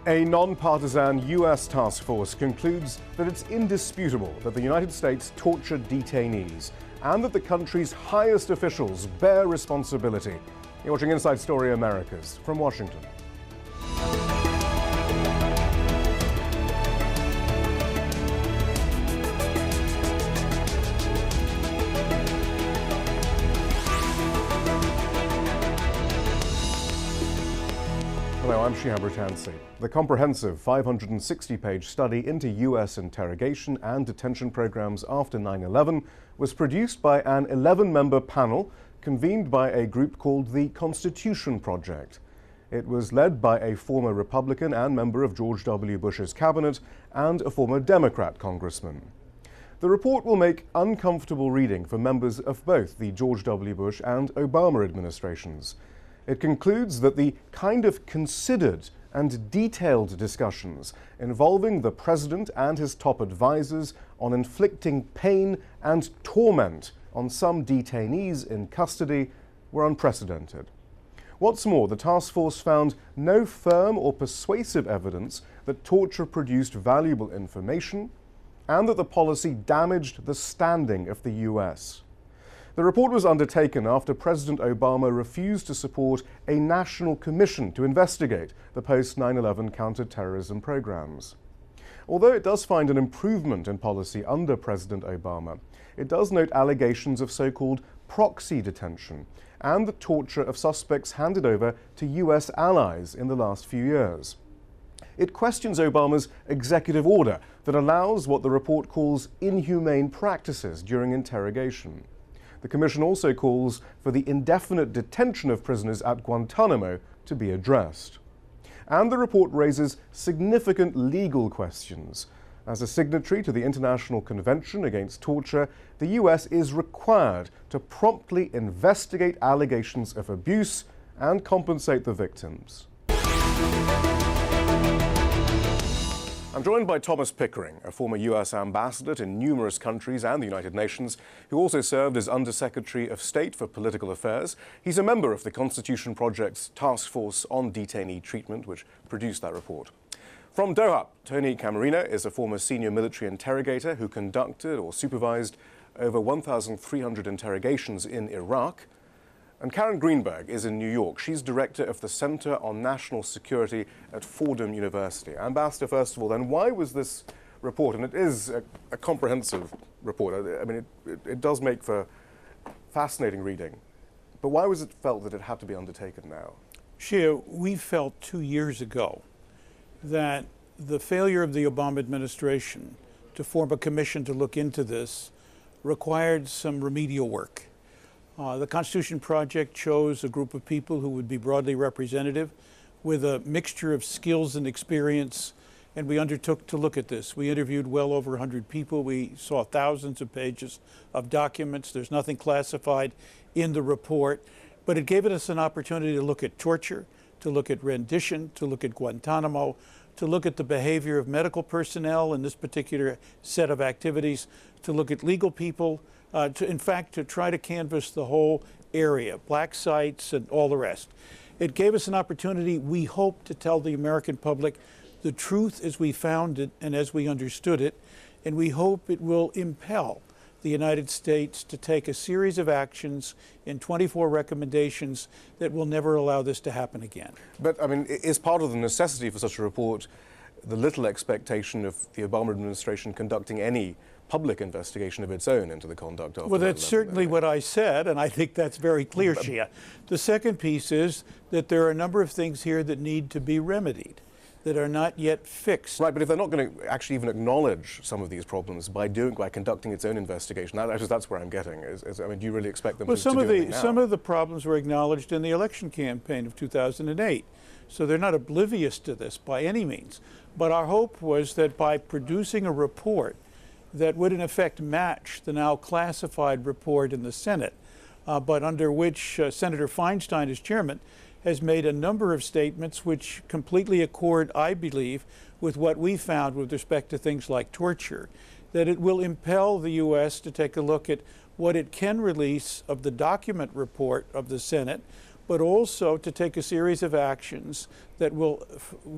A non-partisan U.S. task force concludes that it's indisputable that the United States tortured detainees and that the country's highest officials bear responsibility. You're watching Inside Story Americas from Washington. Hello, I'm Shihab Ratansi. The comprehensive 560-page study into U.S. interrogation and detention programs after 9/11 was produced by an 11-member panel convened by a group called the Constitution Project. It was led by a former Republican and member of George W. Bush's cabinet and a former Democrat congressman. The report will make uncomfortable reading for members of both the George W. Bush and Obama administrations. It concludes that the kind of considered and detailed discussions involving the president and his top advisors on inflicting pain and torment on some detainees in custody were unprecedented. What's more, the task force found no firm or persuasive evidence that torture produced valuable information and that the policy damaged the standing of the U.S. The report was undertaken after President Obama refused to support a national commission to investigate the post-9/11 counterterrorism programs. Although it does find an improvement in policy under President Obama, it does note allegations of so-called proxy detention and the torture of suspects handed over to U.S. allies in the last few years. It questions Obama's executive order that allows what the report calls inhumane practices during interrogation. The Commission also calls for the indefinite detention of prisoners at Guantanamo to be addressed. And the report raises significant legal questions. As a signatory to the International Convention Against Torture, the U.S. is required to promptly investigate allegations of abuse and compensate the victims. I'm joined by Thomas Pickering, a former U.S. ambassador to numerous countries and the United Nations, who also served as Undersecretary of State for Political Affairs. He's a member of the Constitution Project's Task Force on Detainee Treatment, which produced that report. From Doha, Tony Camarina is a former senior military interrogator who conducted or supervised over 1,300 interrogations in Iraq. And Karen Greenberg is in New York. She's director of the Center on National Security at Fordham University. Ambassador, first of all, then, why was this report, and it is a comprehensive report, I mean, it does make for fascinating reading, but why was it felt that it had to be undertaken now? Shia, we felt 2 years ago that the failure of the Obama administration to form a commission to look into this required some remedial work. The Constitution Project chose a group of people who would be broadly representative with a mixture of skills and experience, and we undertook to look at this. We interviewed well over 100 people. We saw thousands of pages of documents. There's nothing classified in the report, but it gave us an opportunity to look at torture, to look at rendition, to look at Guantanamo, to look at the behavior of medical personnel in this particular set of activities, to look at legal people, to try to canvass the whole area, black sites and all the rest. It gave us an opportunity, we hope, to tell the American public the truth as we found it and as we understood it, and we hope it will impel the United States to take a series of actions in 24 recommendations that will never allow this to happen again. But, I mean, is part of the necessity for such a report the little expectation of the Obama administration conducting any public investigation of its own into the conduct of? Well, that's certainly what I said, and I think that's very clear, Shia. The second piece is that there are a number of things here that need to be remedied, that are not yet fixed. Right, but if they're not going to actually even acknowledge some of these problems by conducting its own investigation, that's where I'm getting. I mean, do you really expect them to do anything now? Some of the problems were acknowledged in the election campaign of 2008, so they're not oblivious to this by any means. But our hope was that by producing a report that would in effect match the now classified report in the Senate, but under which Senator Feinstein, as chairman, has made a number of statements which completely accord, I believe, with what we found with respect to things like torture, that it will impel the U.S. to take a look at what it can release of the document report of the Senate, but also to take a series of actions that will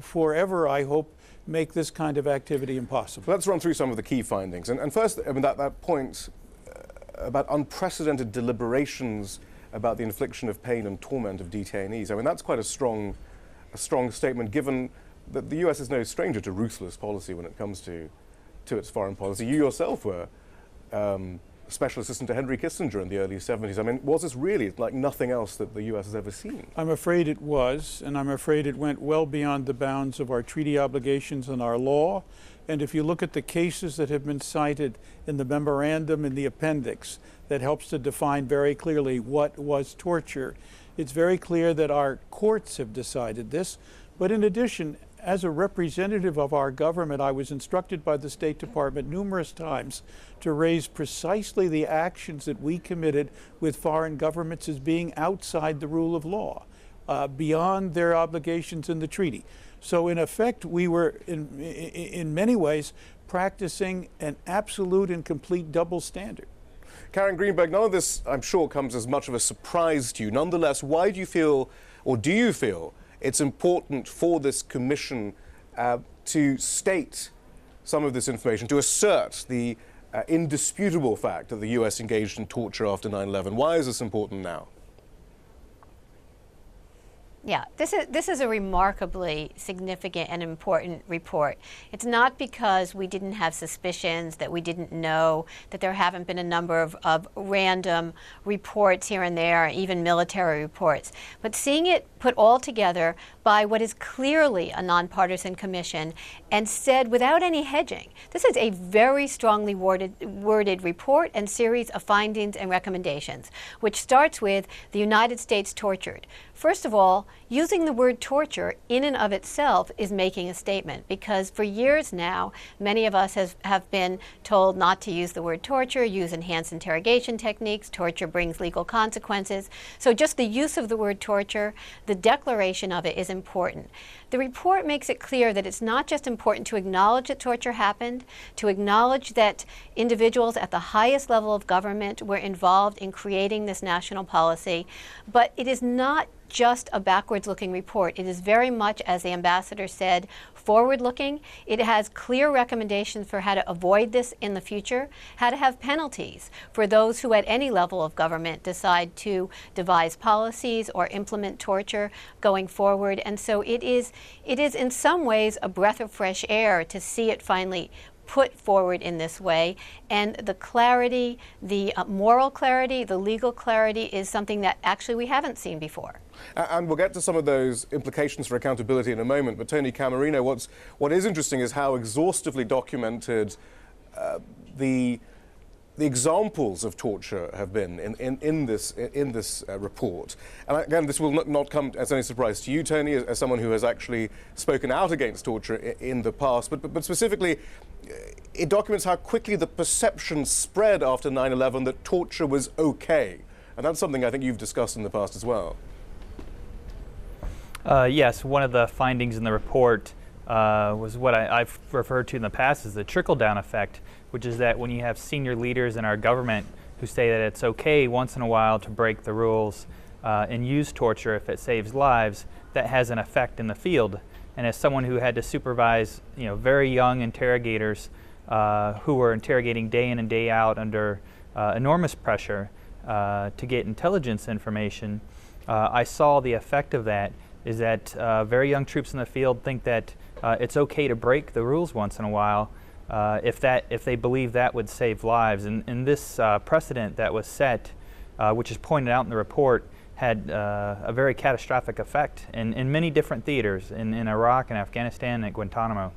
forever, I hope, make this kind of activity impossible. Let's run through some of the key findings. And first, I mean, that point about unprecedented deliberations about the infliction of pain and torment of detainees. I mean, that's quite a strong statement, given that the US is no stranger to ruthless policy when it comes to its foreign policy. You yourself were special assistant to Henry Kissinger in the early 70s. I mean, was this really like nothing else that the US has ever seen? I'm afraid it was, and I'm afraid it went well beyond the bounds of our treaty obligations and our law. And if you look at the cases that have been cited in the memorandum in the appendix that helps to define very clearly what was torture, it's very clear that our courts have decided this. But in addition, as a representative of our government, I was instructed by the State Department numerous times to raise precisely the actions that we committed with foreign governments as being outside the rule of law, beyond their obligations in the treaty. So in effect, we were in many ways practicing an absolute and complete double standard. Karen Greenberg, none of this, I'm sure, comes as much of a surprise to you. Nonetheless, why do you feel, or do you feel, it's important for this commission to state some of this information, to assert the indisputable fact that the US engaged in torture after 9/11? Why is this important now? Yeah, this is a remarkably significant and important report. It's not because we didn't have suspicions, that we didn't know, that there haven't been a number of random reports here and there, even military reports, but seeing it put all together by what is clearly a nonpartisan commission and said without any hedging. This is a very strongly worded report and series of findings and recommendations, which starts with the United States tortured. First of all, using the word torture in and of itself is making a statement, because for years now, many of us have been told not to use the word torture, use enhanced interrogation techniques. Torture brings legal consequences. So just the use of the word torture, the declaration of it is important. The report makes it clear that it's not just important to acknowledge that torture happened, to acknowledge that individuals at the highest level of government were involved in creating this national policy, but it is not just a backwards-looking report. It is very much, as the ambassador said, forward-looking. It has clear recommendations for how to avoid this in the future, how to have penalties for those who at any level of government decide to devise policies or implement torture going forward. And so it is in some ways a breath of fresh air to see it finally put forward in this way. And the clarity, the moral clarity, the legal clarity is something that actually we haven't seen before. And we'll get to some of those implications for accountability in a moment. But Tony Camerino, what is interesting is how exhaustively documented the examples of torture have been in this report. And again, this will not come as any surprise to you, Tony, as someone who has actually spoken out against torture in the past. But specifically, it documents how quickly the perception spread after 9/11 that torture was okay. And that's something I think you've discussed in the past as well. Yes, one of the findings in the report was what I've referred to in the past as the trickle-down effect, which is that when you have senior leaders in our government who say that it's okay once in a while to break the rules and use torture if it saves lives, that has an effect in the field. And as someone who had to supervise, very young interrogators who were interrogating day in and day out under enormous pressure to get intelligence information, I saw the effect of that is that very young troops in the field think that it's okay to break the rules once in a while if they believe that would save lives. And this precedent that was set, which is pointed out in the report, had a very catastrophic effect in many different theaters, in Iraq and Afghanistan and at Guantanamo.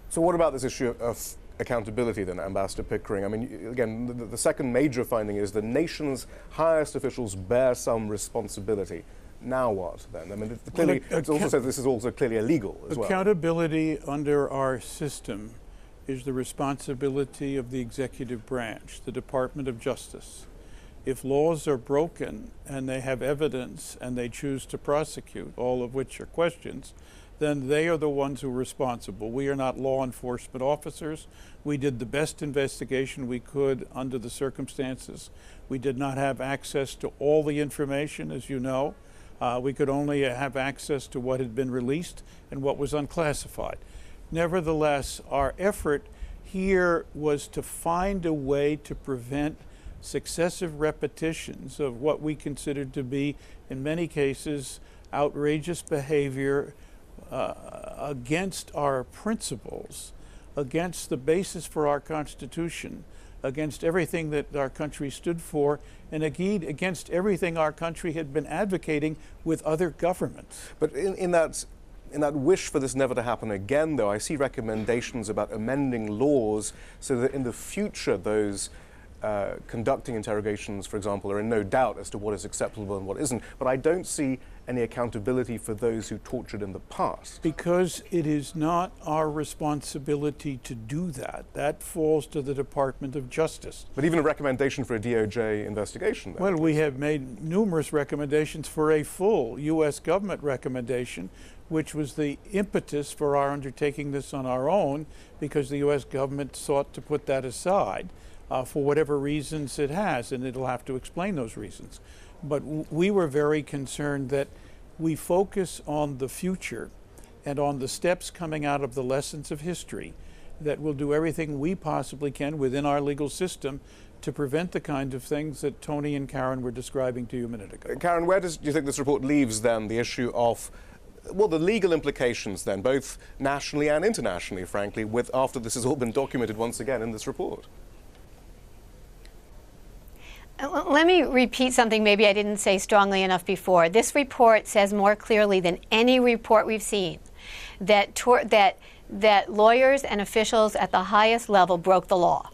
So what about this issue of accountability then, Ambassador Pickering? I mean, again, the second major finding is the nation's highest officials bear some responsibility. Now what then? I mean, clearly, it also says this is also clearly illegal as well. Accountability under our system is the responsibility of the executive branch, the Department of Justice. If laws are broken and they have evidence and they choose to prosecute, all of which are questions, then they are the ones who are responsible. We are not law enforcement officers. We did the best investigation we could under the circumstances. We did not have access to all the information, as you know. We could only have access to what had been released and what was unclassified. Nevertheless, our effort here was to find a way to prevent successive repetitions of what we considered to be, in many cases, outrageous behavior against our principles, against the basis for our Constitution, against everything that our country stood for, and indeed against everything our country had been advocating with other governments. But in that wish for this never to happen again, though, I see recommendations about amending laws so that in the future those conducting interrogations, for example, are in no doubt as to what is acceptable and what isn't. But I don't see any accountability for those who tortured in the past. Because it is not our responsibility to do that. That falls to the Department of Justice. But even a recommendation for a DOJ investigation, then? Well, we have made numerous recommendations for a full U.S. government recommendation, which was the impetus for our undertaking this on our own, because the U.S. government sought to put that aside for whatever reasons it has, and it'll have to explain those reasons. But we were very concerned that we focus on the future and on the steps coming out of the lessons of history, that we'll do everything we possibly can within our legal system to prevent the kind of things that Tony and Karen were describing to you a minute ago. Karen, where do you think this report leaves then the issue of, well, the legal implications then, both nationally and internationally, frankly, after this has all been documented once again in this report? Let me repeat something maybe I didn't say strongly enough before. This report says more clearly than any report we've seen that lawyers and officials at the highest level broke the law,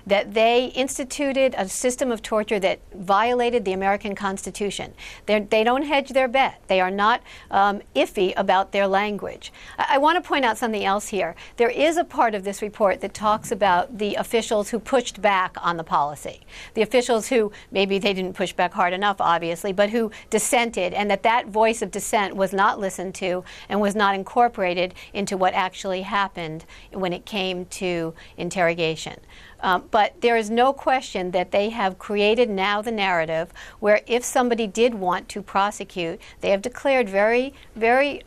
that they instituted a system of torture that violated the American Constitution. They don't hedge their bet. They are not iffy about their language. I want to point out something else here. There is a part of this report that talks about the officials who pushed back on the policy, the officials who, maybe they didn't push back hard enough, obviously, but who dissented, and that voice of dissent was not listened to and was not incorporated into what actually happened when it came to interrogation. But there is no question that they have created now the narrative where if somebody did want to prosecute, they have declared very, very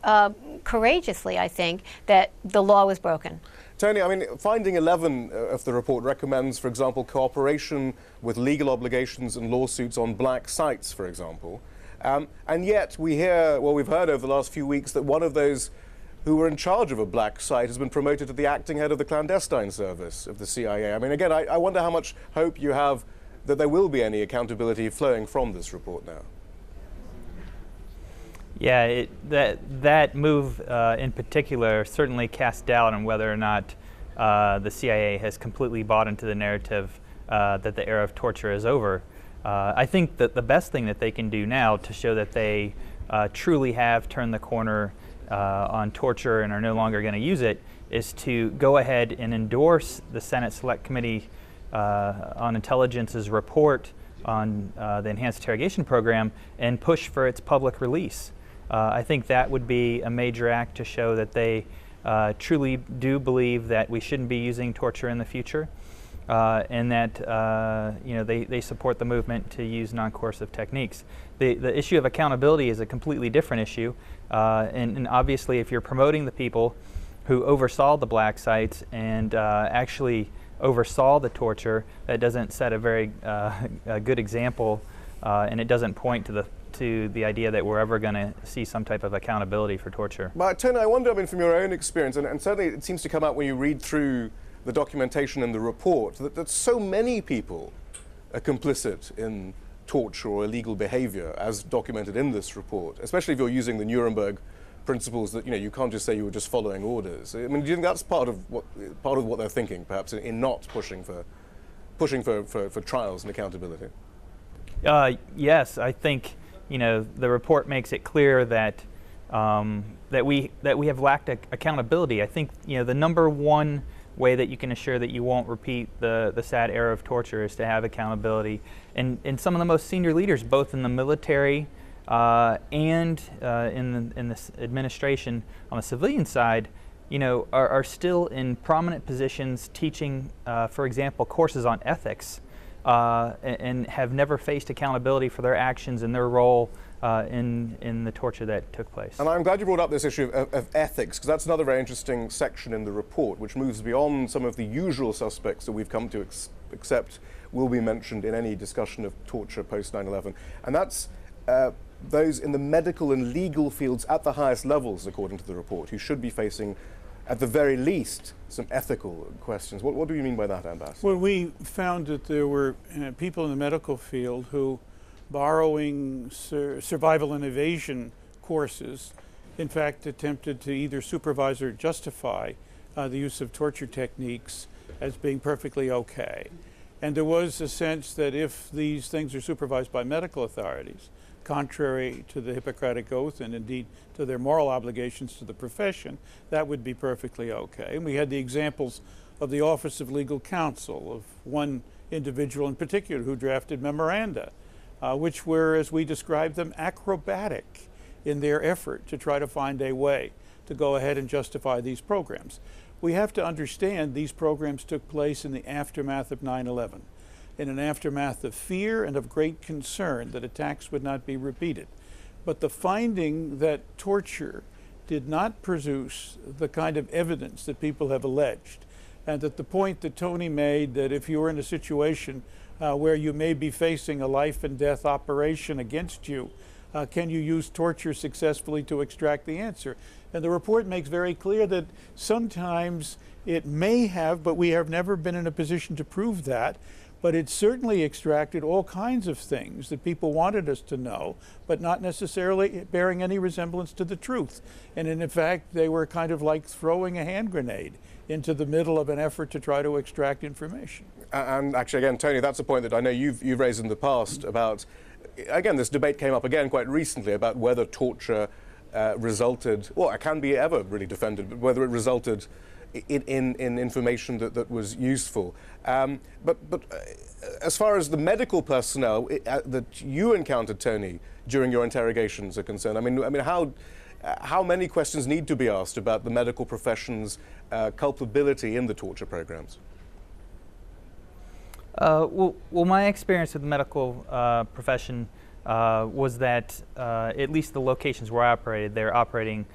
courageously, I think, that the law was broken. Tony, I mean, finding 11 of the report recommends, for example, cooperation with legal obligations and lawsuits on black sites, for example. And yet we hear, well, we've heard over the last few weeks that one of those who were in charge of a black site has been promoted to the acting head of the clandestine service of the CIA. I mean, again, I wonder how much hope you have that there will be any accountability flowing from this report now. Yeah, that move in particular certainly casts doubt on whether or not the CIA has completely bought into the narrative that the era of torture is over. I think that the best thing that they can do now to show that they truly have turned the corner on torture and are no longer going to use it is to go ahead and endorse the Senate Select Committee on Intelligence's report on the Enhanced Interrogation Program and push for its public release. I think that would be a major act to show that they truly do believe that we shouldn't be using torture in the future, and that they support the movement to use non-coercive techniques. The issue of accountability is a completely different issue, and obviously if you're promoting the people who oversaw the black sites and actually oversaw the torture, that doesn't set a very good example, and it doesn't point to the idea that we're ever going to see some type of accountability for torture. But Tony, I wonder, I mean, from your own experience, and certainly it seems to come out when you read through the documentation in the report, that so many people are complicit in torture or illegal behavior as documented in this report, especially if you're using the Nuremberg principles that, you can't just say you were just following orders. I mean, do you think that's part of what they're thinking, perhaps, in not pushing for trials and accountability? Yes, I think the report makes it clear that that we have lacked accountability. I think the number one way that you can assure that you won't repeat the sad era of torture is to have accountability. And some of the most senior leaders, both in the military and in this administration on the civilian side, are still in prominent positions teaching, for example, courses on ethics, and have never faced accountability for their actions and their role in the torture that took place. And I'm glad you brought up this issue of ethics, because that's another very interesting section in the report, which moves beyond some of the usual suspects that we've come to accept will be mentioned in any discussion of torture post 9/11. And that's those in the medical and legal fields at the highest levels, according to the report, who should be facing, at the very least, some ethical questions. What do you mean by that, Ambassador? Well, we found that there were people in the medical field who, borrowing survival and evasion courses, in fact attempted to either supervise or justify the use of torture techniques as being perfectly okay. And there was a sense that if these things are supervised by medical authorities, contrary to the Hippocratic Oath and indeed to their moral obligations to the profession, that would be perfectly okay. And we had the examples of the Office of Legal Counsel, of one individual in particular who drafted memoranda, which were, as we described them, acrobatic in their effort to try to find a way to go ahead and justify these programs. We have to understand these programs took place in the aftermath of 9/11, in an aftermath of fear and of great concern that attacks would not be repeated. But the finding that torture did not produce the kind of evidence that people have alleged, and that the point that Tony made, that if you were in a situation where you may be facing a life and death operation against you, can you use torture successfully to extract the answer? And the report makes very clear that sometimes it may have, but we have never been in a position to prove that. But it certainly extracted all kinds of things that people wanted us to know, but not necessarily bearing any resemblance to the truth. And in fact, they were kind of like throwing a hand grenade into the middle of an effort to try to extract information. And actually, again, Tony, that's a point that I know you've raised in the past about, again, this debate came up again quite recently about whether torture resulted, well, it can be ever really defended, but whether it resulted in information that was useful. But as far as the medical personnel that you encountered, Tony, during your interrogations are concerned, I mean, how many questions need to be asked about the medical profession's culpability in the torture programs? Well, my experience with the medical profession was that at least the locations where I operated, they're operating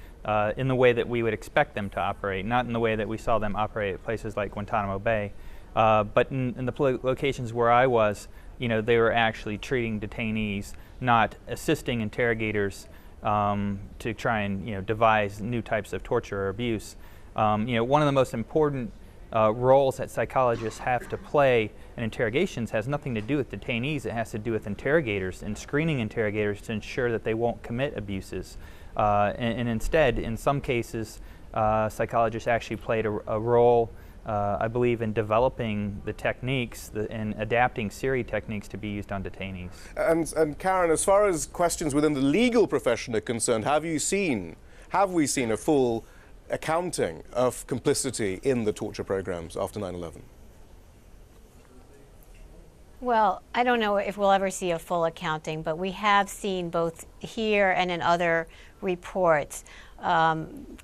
in the way that we would expect them to operate, not in the way that we saw them operate at places like Guantanamo Bay. But in the locations where I was, they were actually treating detainees, not assisting interrogators to try and devise new types of torture or abuse. One of the most important roles that psychologists have to play in interrogations has nothing to do with detainees. It has to do with interrogators and screening interrogators to ensure that they won't commit abuses. And instead, in some cases, psychologists actually played a role, I believe, in developing the techniques and adapting Siri techniques to be used on detainees. And Karen, as far as questions within the legal profession are concerned, have we seen a full accounting of complicity in the torture programs after 9/11? Well, I don't know if we'll ever see a full accounting, but we have seen both here and in other reports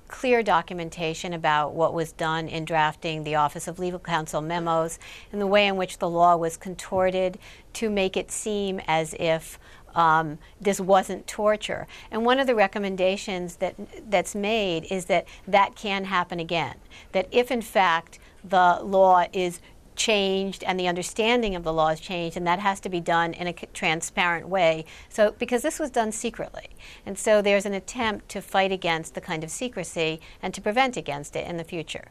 clear documentation about what was done in drafting the Office of Legal Counsel memos and the way in which the law was contorted to make it seem as if this wasn't torture. And one of the recommendations that's made is that can happen again. That if in fact the law is changed and the understanding of the law is changed, and that has to be done in a transparent way. So, because this was done secretly. And so there's an attempt to fight against the kind of secrecy and to prevent against it in the future.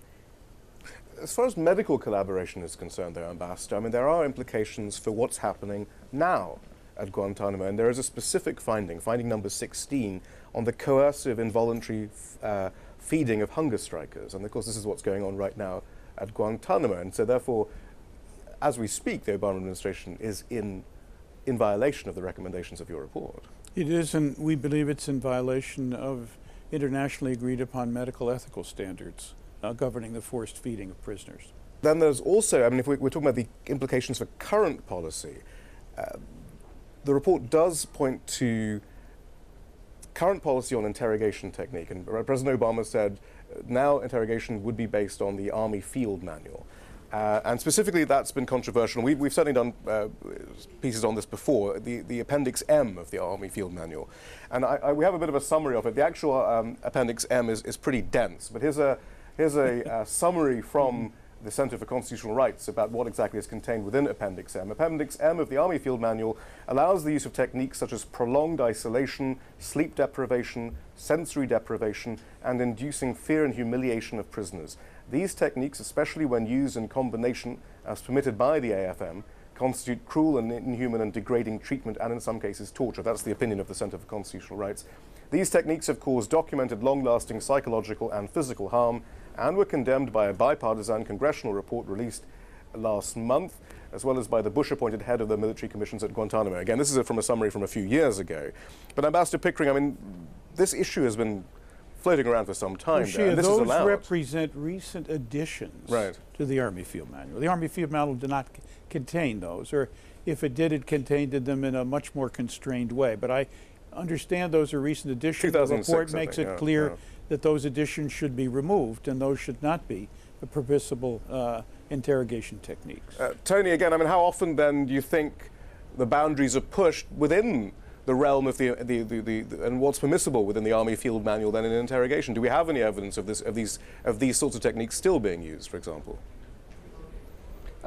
As far as medical collaboration is concerned, though, Ambassador, I mean, there are implications for what's happening now at Guantanamo, and there is a specific finding number 16, on the coercive involuntary feeding of hunger strikers. And of course, this is what's going on right now at Guantanamo. And so therefore, as we speak, the Obama administration is in violation of the recommendations of your report. It is, and we believe it's in violation of internationally agreed upon medical ethical standards governing the forced feeding of prisoners. Then there's also, I mean, if we're talking about the implications for current policy, the report does point to current policy on interrogation technique. And President Obama said now interrogation would be based on the Army Field Manual. And specifically, that's been controversial. We've certainly done pieces on this before, the Appendix M of the Army Field Manual. And we have a bit of a summary of it. The actual Appendix M is pretty dense, but here's a summary from the Center for Constitutional Rights about what exactly is contained within Appendix M. Appendix M of the Army Field Manual allows the use of techniques such as prolonged isolation, sleep deprivation, sensory deprivation, and inducing fear and humiliation of prisoners. These techniques, especially when used in combination as permitted by the AFM, constitute cruel and inhuman and degrading treatment and in some cases torture. That's the opinion of the Center for Constitutional Rights. These techniques have caused documented long-lasting psychological and physical harm and were condemned by a bipartisan congressional report released last month, as well as by the Bush-appointed head of the military commissions at Guantanamo. Again, this is from a summary from a few years ago. But Ambassador Pickering, I mean, this issue has been floating around for some time. And this those represent recent additions to the Army Field Manual. The Army Field Manual did not contain those, or if it did, it contained them in a much more constrained way. But I understand those are recent additions. The report makes it clear that those additions should be removed, and those should not be the permissible interrogation techniques. Tony, again, I mean, how often then do you think the boundaries are pushed within the realm of and what's permissible within the Army Field Manual then in interrogation? Do we have any evidence of these sorts of techniques still being used, for example?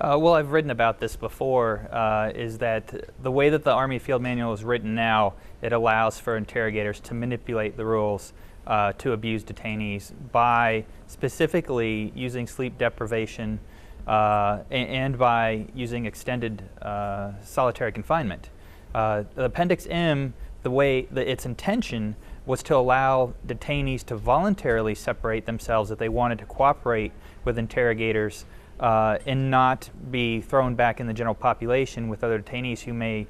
Well, I've written about this before, is that the way that the Army Field Manual is written now, it allows for interrogators to manipulate the rules to abuse detainees by specifically using sleep deprivation and by using extended solitary confinement. The Appendix M, its intention was to allow detainees to voluntarily separate themselves if they wanted to cooperate with interrogators and not be thrown back in the general population with other detainees who may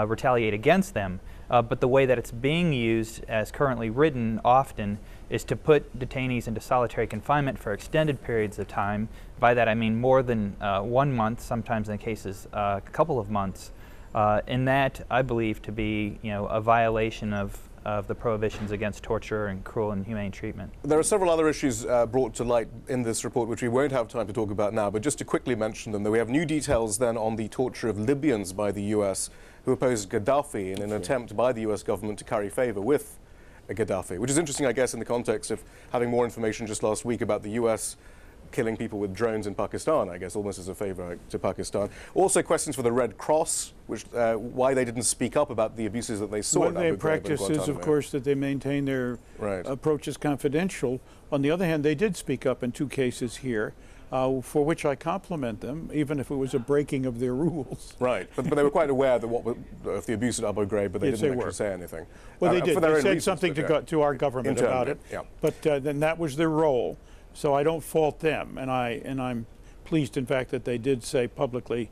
retaliate against them. But the way that it's being used as currently written often is to put detainees into solitary confinement for extended periods of time. By that I mean more than 1 month, sometimes in cases a couple of months. And that I believe to be a violation of the prohibitions against torture and cruel and inhumane treatment. There are several other issues brought to light in this report which we won't have time to talk about now, but just to quickly mention them, that we have new details then on the torture of Libyans by the US who opposed Gaddafi in an attempt by the US government to curry favor with Gaddafi, which is interesting, I guess, in the context of having more information just last week about the US killing people with drones in Pakistan, I guess, almost as a favor to Pakistan. Also questions for the Red Cross, which why they didn't speak up about the abuses that they saw. What they practice is, of course, that they maintain their approaches confidential. On the other hand, they did speak up in 2 cases here, for which I compliment them, even if it was a breaking of their rules. Right, but they were quite aware that of the abuse at Abu Ghraib, but they didn't actually say anything. Well, they did. They said something to our government about it, but then that was their role. So I don't fault them, and I'm pleased, in fact, that they did say publicly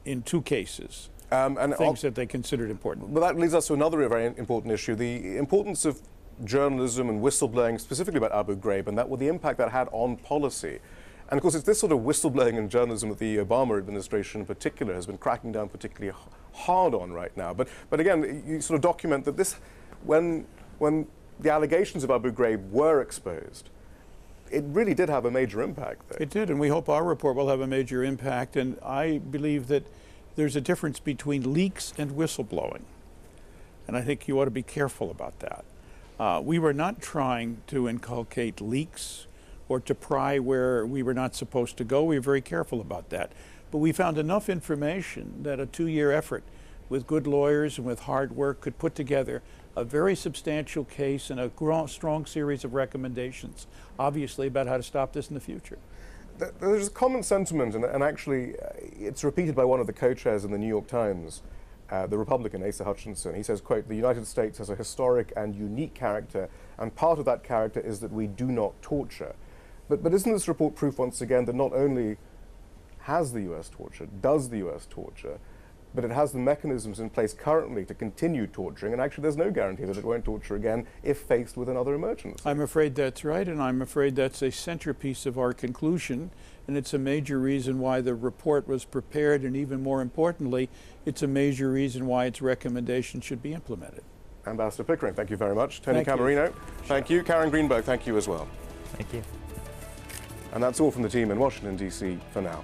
in 2 cases things that they considered important. Well, that leads us to another very important issue: the importance of journalism and whistleblowing, specifically about Abu Ghraib, and the impact that had on policy. And of course, it's this sort of whistleblowing and journalism that the Obama administration, in particular, has been cracking down particularly hard on right now. But again, you sort of document that this, when the allegations of Abu Ghraib were exposed, it really did have a major impact there. It did, and we hope our report will have a major impact. And I believe that there's a difference between leaks and whistleblowing. And I think you ought to be careful about that. We were not trying to inculcate leaks or to pry where we were not supposed to go. We were very careful about that. But we found enough information that a 2-year effort with good lawyers and with hard work could put together a very substantial case and a strong series of recommendations, obviously, about how to stop this in the future. There's a common sentiment, and actually it's repeated by one of the co-chairs in the New York Times, the Republican Asa Hutchinson. He says, quote, "The United States has a historic and unique character, and part of that character is that we do not torture." But isn't this report proof once again that not only has the US tortured, does the US torture, but it has the mechanisms in place currently to continue torturing, and actually there's no guarantee that it won't torture again if faced with another emergency. I'm afraid that's right, and I'm afraid that's a centerpiece of our conclusion, and it's a major reason why the report was prepared, and even more importantly, it's a major reason why its recommendations should be implemented. Ambassador Pickering, thank you very much. Tony Camarino, thank you. Karen Greenberg, thank you as well. Thank you. And that's all from the team in Washington, D.C. for now.